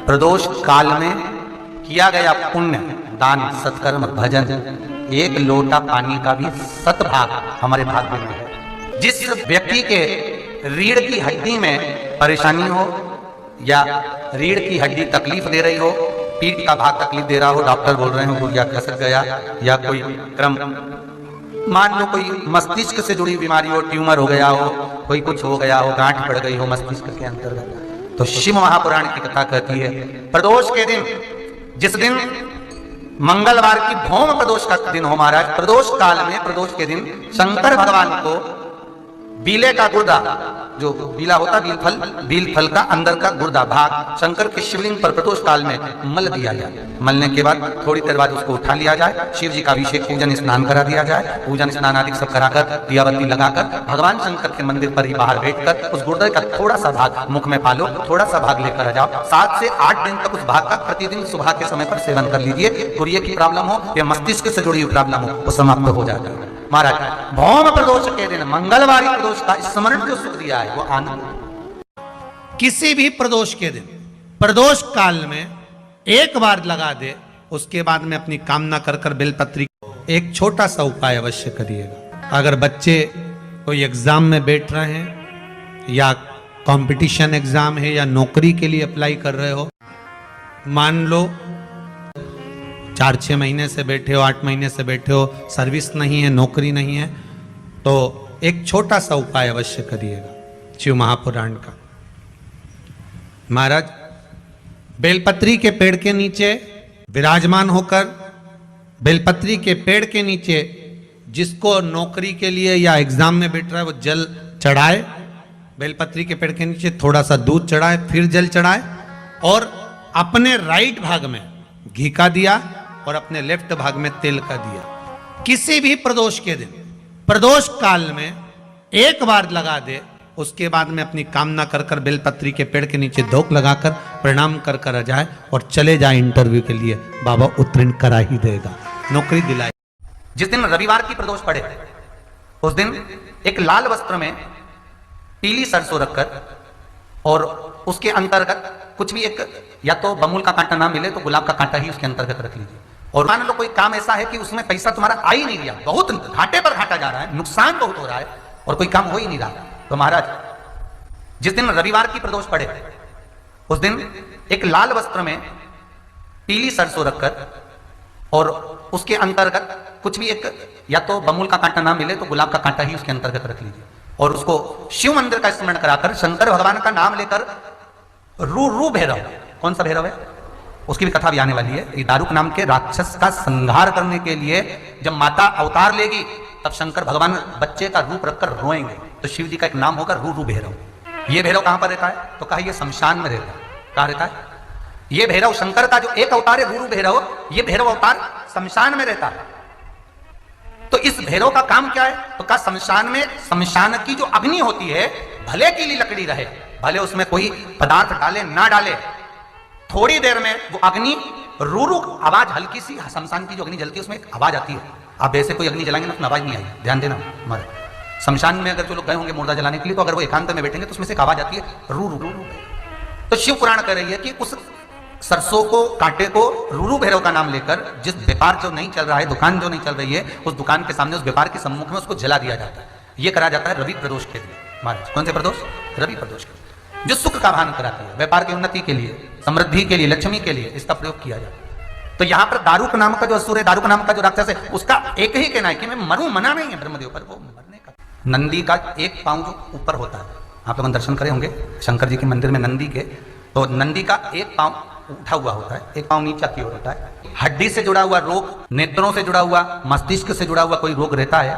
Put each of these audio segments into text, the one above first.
प्रदोष काल में किया गया पुण्य दान सत्कर्म भजन एक लोटा पानी का भी 7 भाग हमारे भाग्य में है। जिस व्यक्ति के रीढ़ की हड्डी में परेशानी हो या रीढ़ की हड्डी तकलीफ दे रही हो, पीठ का भाग तकलीफ दे रहा हो, डॉक्टर बोल रहे हो या खसक गया या कोई क्रम, मान लो कोई मस्तिष्क से जुड़ी बीमारी हो, ट्यूमर हो गया हो, कोई कुछ हो गया हो, गांठ पड़ गई हो मस्तिष्क के अंतर्गत, तो शिव महापुराण की कथा कहती है प्रदोष के दिन, जिस दिन मंगलवार की भौम प्रदोष का दिन हो महाराज, प्रदोष काल में प्रदोष के दिन शंकर भगवान को बीले का गुर्दा, जो बीला होता बील फल का अंदर का गुर्दा भाग शंकर के शिवलिंग पर प्रदोष काल में मल दिया जाए। मलने के बाद थोड़ी देर बाद उसको उठा लिया जाए, शिव जी का अभिषेक पूजन स्नान करा दिया जाए, पूजन स्नान आदि सब कराकर दियाबत्ती लगाकर भगवान शंकर के मंदिर पर ही बाहर बैठकर उस गुर्दे का थोड़ा सा भाग मुख में पालो, थोड़ा सा भाग लेकर आ जाओ। 7 से 8 दिन तक उस भाग का प्रतिदिन सुबह के समय पर सेवन कर लीजिए। गुर्दे की प्रॉब्लम हो या मस्तिष्क से जुड़ी हुई प्रॉब्लम हो वो समाप्त हो जाता है महाराज। भौम प्रदोष के दिन मंगलवारी प्रदोष का स्मरण जो सुख दिया है वो आनंद। किसी भी प्रदोष के दिन प्रदोष काल में एक बार लगा दे, उसके बाद में अपनी कामना कर कर बेलपत्री एक छोटा सा उपाय अवश्य करिएगा। अगर बच्चे कोई एग्जाम में बैठ रहे हैं या कंपटीशन एग्जाम है या नौकरी के लिए अप्लाई कर रहे हो, मान लो 4-6 महीने से बैठे हो, 8 महीने से बैठे हो, सर्विस नहीं है, नौकरी नहीं है, तो एक छोटा सा उपाय अवश्य करिएगा शिव महापुराण का। महाराज बेलपत्री के पेड़ के नीचे विराजमान होकर, बेलपत्री के पेड़ के नीचे जिसको नौकरी के लिए या एग्जाम में बैठ रहा है वो जल चढ़ाए, बेलपत्री के पेड़ के नीचे थोड़ा सा दूध चढ़ाए, फिर जल चढ़ाए और अपने राइट भाग में घी का दिया और अपने लेफ्ट भाग में तेल का दिया। किसी भी प्रदोष के दिन प्रदोष काल में एक बार लगा दे, उसके बाद में अपनी कामना कर कर बेलपत्री के पेड़ के नीचे धोख लगाकर प्रणाम कर कर आ जाए और चले जाए इंटरव्यू के लिए, बाबा उत्तीर्ण करा ही देगा, नौकरी दिलाए। जिस दिन रविवार की प्रदोष पड़े उस दिन एक लाल वस्त्र में पीली सरसों रखकर और उसके अंतर्गत कुछ भी, एक या तो बमूल का कांटा ना मिले तो गुलाब का कांटा ही उसके अंतर्गत रख लीजिए। और मान लो कोई काम ऐसा है कि उसमें पैसा तुम्हारा आ ही नहीं रहा, बहुत घाटे पर घाटा जा रहा है, नुकसान बहुत हो रहा है और कोई काम हो ही नहीं रहा, तो महाराज जिस दिन रविवार की प्रदोष पड़े उस दिन एक लाल वस्त्र में पीली सरसों रखकर और उसके अंतर्गत कुछ भी, एक या तो बमूल का कांटा ना मिले तो गुलाब का कांटा ही उसके अंतर्गत रख लीजिए और उसको शिव मंदिर का स्मरण कराकर शंकर भगवान का नाम लेकर रू भैरव, कौन सा भैरव है उसकी भी कथा भी आने वाली है। ये दारुक नाम के राक्षस का संहार करने के लिए जब माता अवतार लेगी तब शंकर भगवान बच्चे का रूप रखकर रोएंगे, तो शिव जी का एक नाम होगा रू भैरव। ये भैरव कहां पर रहता है तो कहा ये शमशान में रहता है। कहां रहता है ये भैरव? शंकर का जो एक अवतार है रू भैरव, ये भैरव अवतार शमशान में रहता है। तो इस भैरव का काम क्या है तो कहा शमशान में, शमशान की जो अग्नि होती है भले की ली लकड़ी रहे, भले उसमें कोई पदार्थ डाले ना डाले, थोड़ी देर में वो अग्नि रू आवाज, हल्की सी शमशान की जो अग्नि जलती है उसमें एक आवाज आती है। आप वैसे कोई अग्नि जलाएंगे ना उसमें आवाज नहीं आई, ध्यान देना। हमारे शमशान में अगर जो लोग गए होंगे मुर्दा जलाने के लिए, तो अगर वो एकांत में बैठेंगे तो उसमें से एक आवाज आती है रू रू रू। तो शिव पुराण कह रही है कि उस सरसों को, कांटे को रू भैरव का नाम लेकर जिस व्यापार जो नहीं चल रहा है, दुकान जो नहीं चल रही है, उस दुकान के सामने, उस व्यापार के सम्मुख में उसको जला दिया जाता है। ये करा जाता है रवि प्रदोष के दिन महाराज। कौन से प्रदोष? रवि प्रदोष के दिन, जो सुख का भान कराती है, व्यापार की उन्नति के लिए, समृद्धि के लिए, लक्ष्मी के लिए इसका प्रयोग किया जाता है। तो यहाँ पर दारुक नाम का जो असुर है, दारुक नाम का जो राक्षस है, उसका एक ही कहना है कि मैं मरूं, मना नहीं है ब्रह्मदेव पर, वो मरने का। नंदी का एक पांव जो ऊपर होता है, आप लोग दर्शन करे होंगे शंकर जी के मंदिर में नंदी के, तो नंदी का एक पांव उठा हुआ होता है, एक पांव नीचा की ओर होता है। हड्डी से जुड़ा हुआ रोग, नेत्रों से जुड़ा हुआ, मस्तिष्क से जुड़ा हुआ कोई रोग रहता है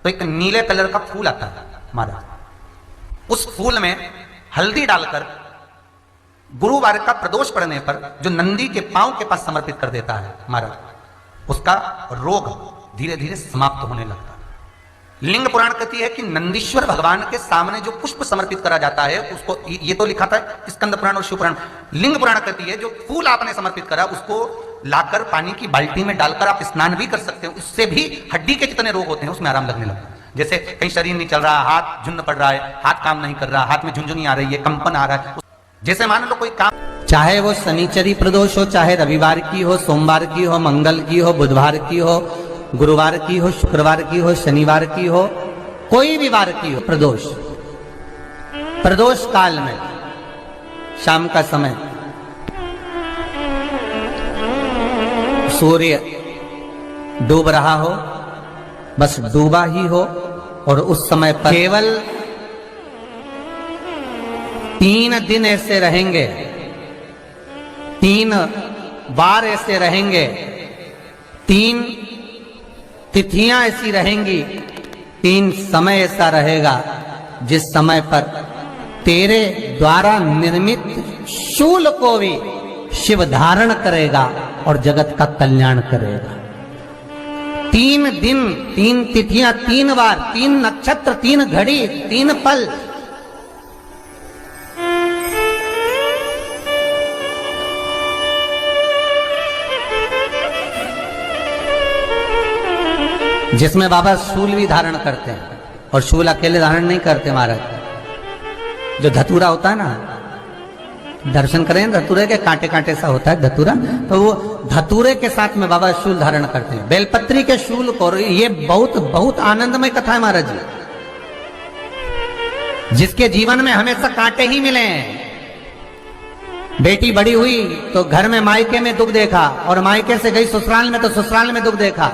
तो एक नीले कलर का फूल आता है महाराज, उस फूल में हल्दी डालकर गुरुवार का प्रदोष पड़ने पर जो नंदी के पांव के पास समर्पित कर देता है महाराज, उसका रोग धीरे धीरे समाप्त होने लगता है। लिंग पुराण कहती है कि नंदीश्वर भगवान के सामने जो पुष्प समर्पित करा जाता है उसको, ये तो लिखा था स्कंद पुराण और शिव पुराण, लिंग पुराण कहती है जो फूल आपने समर्पित करा उसको लाकर पानी की बाल्टी में डालकर आप स्नान भी कर सकते हो, उससे भी हड्डी के जितने रोग होते हैं उसमें आराम लगने लगता है। जैसे कहीं शरीर नहीं चल रहा, हाथ झुन्न पड़ रहा है, हाथ काम नहीं कर रहा, हाथ में झुंझुनी आ रही है, कंपन आ रहा है, जैसे मान लो कोई काम चाहे वो शनिचरी प्रदोष हो, चाहे रविवार की हो, सोमवार की हो, मंगल की हो, बुधवार की हो, गुरुवार की हो, शुक्रवार की हो, शनिवार की हो, कोई भी वार की हो प्रदोष, प्रदोष काल में शाम का समय सूर्य डूब रहा हो, बस डूबा ही हो, और उस समय पर केवल 3 दिन ऐसे रहेंगे, 3 बार ऐसे रहेंगे, 3 तिथियां ऐसी रहेंगी, 3 समय ऐसा रहेगा जिस समय पर तेरे द्वारा निर्मित शूल को भी शिव धारण करेगा और जगत का कल्याण करेगा। 3 दिन, 3 तिथियां, 3 बार, 3 नक्षत्र, 3 घड़ी, 3 पल, जिसमें बाबा शूल भी धारण करते हैं, और शूल अकेले धारण नहीं करते महाराज। जो धतूरा होता है ना, दर्शन करें धतूरे के, कांटे कांटे सा होता है धतूरा, तो वो धतूरे के साथ में बाबा शूल धारण करते हैं, बेलपत्री के शूल को। ये बहुत बहुत आनंदमय कथा है महाराज जी, जिसके जीवन में हमेशा कांटे ही मिले हैं। बेटी बड़ी हुई तो घर में मायके में दुख देखा, और मायके से गई ससुराल में तो ससुराल में दुख देखा।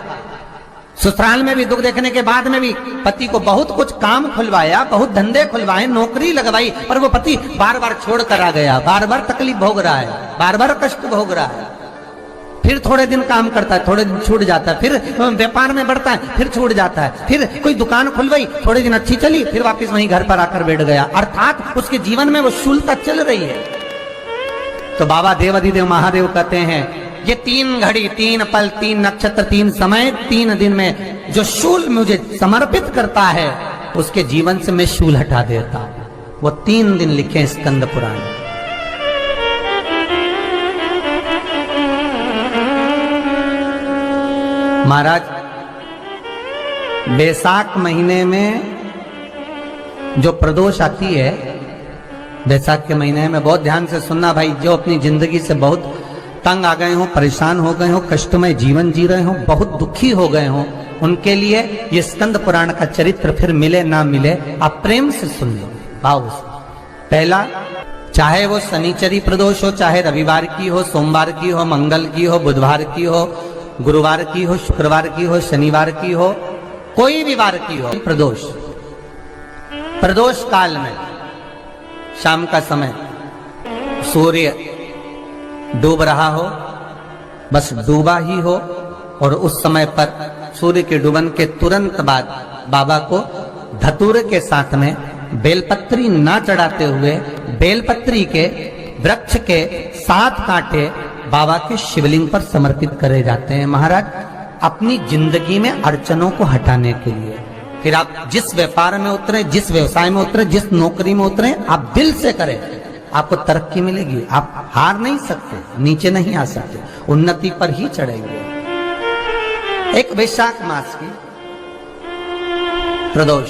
ससुराल में भी दुख देखने के बाद में भी पति को बहुत कुछ काम खुलवाया, बहुत धंधे खुलवाए, नौकरी लगवाई, पर वो पति बार बार छोड़ कर आ गया, बार बार तकलीफ भोग रहा है, बार बार कष्ट भोग रहा है। फिर थोड़े दिन काम करता है, थोड़े दिन छूट जाता है, फिर व्यापार में बढ़ता है, फिर छूट जाता है, फिर कोई दुकान खुलवाई, थोड़े दिन अच्छी चली, फिर वापस वहीं घर पर आकर बैठ गया। अर्थात उसके जीवन में वो शूलता चल रही है। तो बाबा देवाधिदेव महादेव कहते हैं, ये 3 घड़ी, 3 पल, 3 नक्षत्र, 3 समय, 3 दिन में जो शूल मुझे समर्पित करता है, उसके जीवन से मैं शूल हटा देता हूं। वो 3 दिन लिखे स्कंद पुराण में। महाराज, बैसाख महीने में जो प्रदोष आती है, बैसाख के महीने में बहुत ध्यान से सुनना भाई, जो अपनी जिंदगी से बहुत तंग आ गए हो, परेशान हो गए हो, कष्टमय जीवन जी रहे हो, बहुत दुखी हो गए हो, उनके लिए ये स्कंद पुराण का चरित्र फिर मिले ना मिले, आप प्रेम से सुन लो, भाव से। पहला, चाहे वो शनिचरी प्रदोष हो, चाहे रविवार की हो, सोमवार की हो, मंगल की हो, बुधवार की हो, गुरुवार की हो, शुक्रवार की हो, शनिवार की हो, कोई भी वार की हो, प्रदोष, प्रदोष काल में शाम का समय सूर्य डूब रहा हो, बस डूबा ही हो, और उस समय पर सूर्य के डूबन के तुरंत बाद बाबा को धतूरे के साथ में बेलपत्री ना चढ़ाते हुए बेलपत्री के वृक्ष के 7 कांटे बाबा के शिवलिंग पर समर्पित करे जाते हैं महाराज, अपनी जिंदगी में अड़चनों को हटाने के लिए। फिर आप जिस व्यापार में उतरे, जिस व्यवसाय में उतरे, जिस नौकरी में उतरे, आप दिल से करें, आपको तरक्की मिलेगी। आप हार नहीं सकते, नीचे नहीं आ सकते, उन्नति पर ही चढ़ेंगे। एक वैशाख मास की प्रदोष,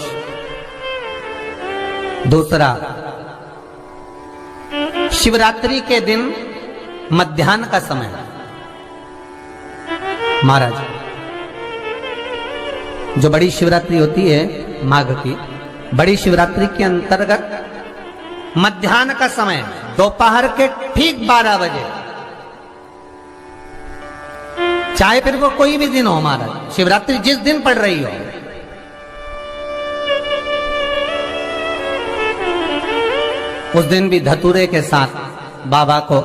दूसरा शिवरात्रि के दिन मध्याह्न का समय महाराज, जो बड़ी शिवरात्रि होती है माघ की, बड़ी शिवरात्रि के अंतर्गत मध्याह्न का समय, दोपहर के ठीक 12 बजे, चाहे फिर वो कोई भी दिन हो महाराज, शिवरात्रि जिस दिन पड़ रही हो, उस दिन भी धतूरे के साथ बाबा को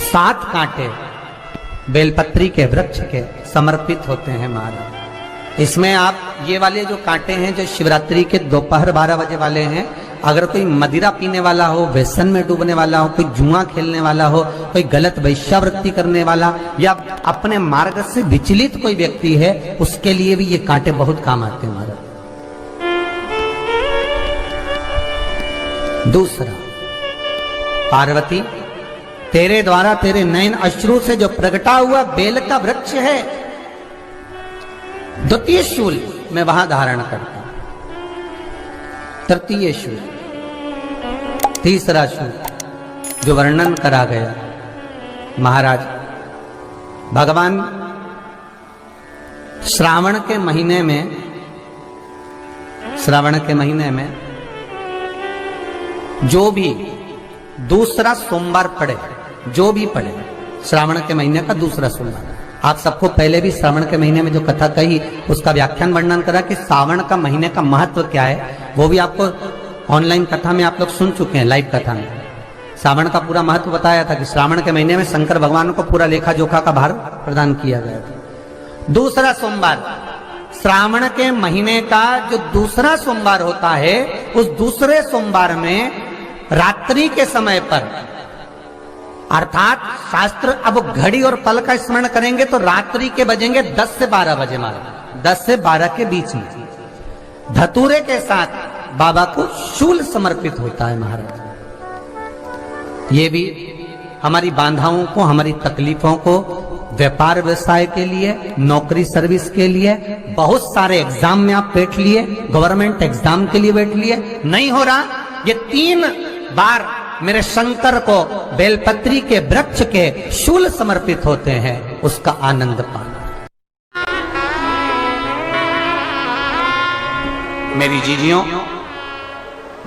7 कांटे बेलपत्री के वृक्ष के समर्पित होते हैं महाराज। इसमें आप ये वाले जो कांटे हैं, जो शिवरात्रि के दोपहर 12 बजे वाले हैं, अगर कोई मदिरा पीने वाला हो, व्यसन में डूबने वाला हो, कोई जुआ खेलने वाला हो, कोई गलत वैश्यावृत्ति करने वाला, या अपने मार्ग से विचलित कोई व्यक्ति है, उसके लिए भी ये कांटे बहुत काम आते हैं महाराज। दूसरा, पार्वती, तेरे द्वारा तेरे नयन अश्रु से जो प्रगटा हुआ बेल का वृक्ष है, द्वितीय शूल मैं वहां धारण करता हूं, तृतीय शूल, तीसरा शूल, जो वर्णन करा गया महाराज, भगवान श्रावण के महीने में जो भी दूसरा सोमवार पड़े, जो भी पड़े, श्रावण के महीने का दूसरा सोमवार। आप सबको पहले भी श्रावण के महीने में जो कथा कही उसका व्याख्यान वर्णन करा कि श्रावण का महीने का महत्व क्या है, वो भी आपको ऑनलाइन कथा में आप लोग सुन चुके हैं, लाइव कथा में श्रावण का पूरा महत्व बताया था कि श्रावण के महीने में शंकर भगवान को पूरा लेखा जोखा का भार प्रदान किया गया था। दूसरा सोमवार, श्रावण के महीने का जो दूसरा सोमवार होता है, उस दूसरे सोमवार में रात्रि के समय पर, अर्थात शास्त्र अब घड़ी और पल का स्मरण करेंगे तो रात्रि के बजेंगे 10 से 12 बजे, मारा 10 से 12 के बीच में धतूरे के साथ बाबा को शूल समर्पित होता है महाराज। ये भी हमारी बाधाओं को, हमारी तकलीफों को, व्यापार व्यवसाय के लिए, नौकरी सर्विस के लिए, बहुत सारे एग्जाम में आप बैठ लिए, गवर्नमेंट एग्जाम के लिए बैठ लिए, नहीं हो रहा, ये 3 बार मेरे शंकर को बेलपत्री के वृक्ष के शूल समर्पित होते हैं, उसका आनंद पाना। मेरी जीजियों,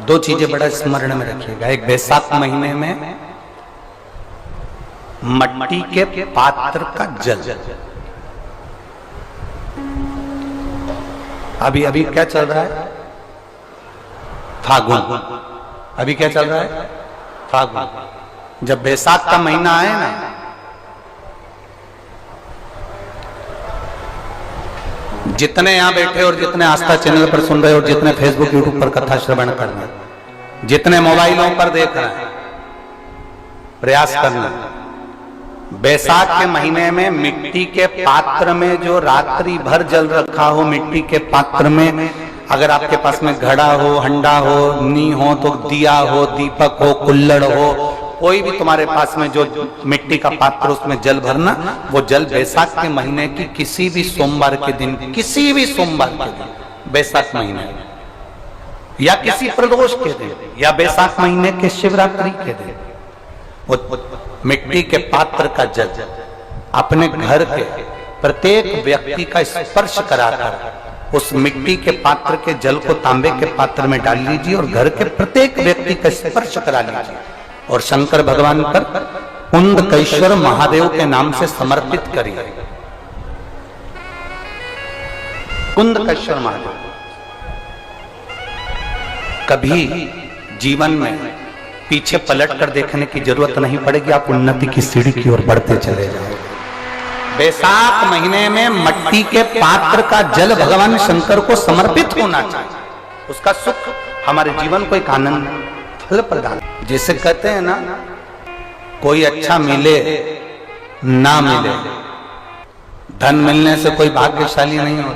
2 चीजें बड़ा स्मरण में रखिएगा। एक, बैसाख महीने में मट्टी के पात्र का जल, अभी अभी क्या चल रहा है, फागुन, अभी क्या चल रहा है, फागुन। जब बैसाख का महीना आए ना, जितने यहां बैठे और जितने आस्था चैनल पर सुन रहे और जितने फेसबुक यूट्यूब पर कथा श्रवण कर रहे, जितने मोबाइलों पर देख रहे हैं, प्रयास करना, बैसाख के महीने में मिट्टी के पात्र में जो रात्रि भर जल रखा हो, मिट्टी के पात्र में, अगर आपके पास में घड़ा हो, हंडा हो, नी हो, तो दिया हो, दीपक हो, कुल्लड़ हो, कोई भी तुम्हारे पास में जो मिट्टी का पात्र, उसमें जल भरना। वो जल बैसाख के महीने की किसी भी सोमवार के दिन, किसी भी सोमवार के दिन, बैसाख महीने या किसी प्रदोष के दिन, या बैसाख महीने के शिवरात्रि के दिन, वो मिट्टी के पात्र का जल अपने घर के प्रत्येक व्यक्ति का स्पर्श कराकर उस मिट्टी के पात्र के जल को तांबे के पात्र में डाल लीजिए और घर के प्रत्येक व्यक्ति का स्पर्श करा लीजिए और शंकर भगवान पर कुंदकेश्वर महादेव के नाम से समर्पित करिए। कुंदकेश्वर महादेव, कभी जीवन में पीछे पलट कर देखने की जरूरत नहीं पड़ेगी, आप उन्नति की सीढ़ी की ओर बढ़ते चले जाओगे। बैसाख महीने में मट्टी के पात्र का जल भगवान शंकर को समर्पित होना चाहिए, उसका सुख हमारे जीवन को एक आनंद फल प्रदान। जैसे कहते हैं ना, कोई अच्छा मिले ना मिले, धन मिलने से कोई भाग्यशाली नहीं होता।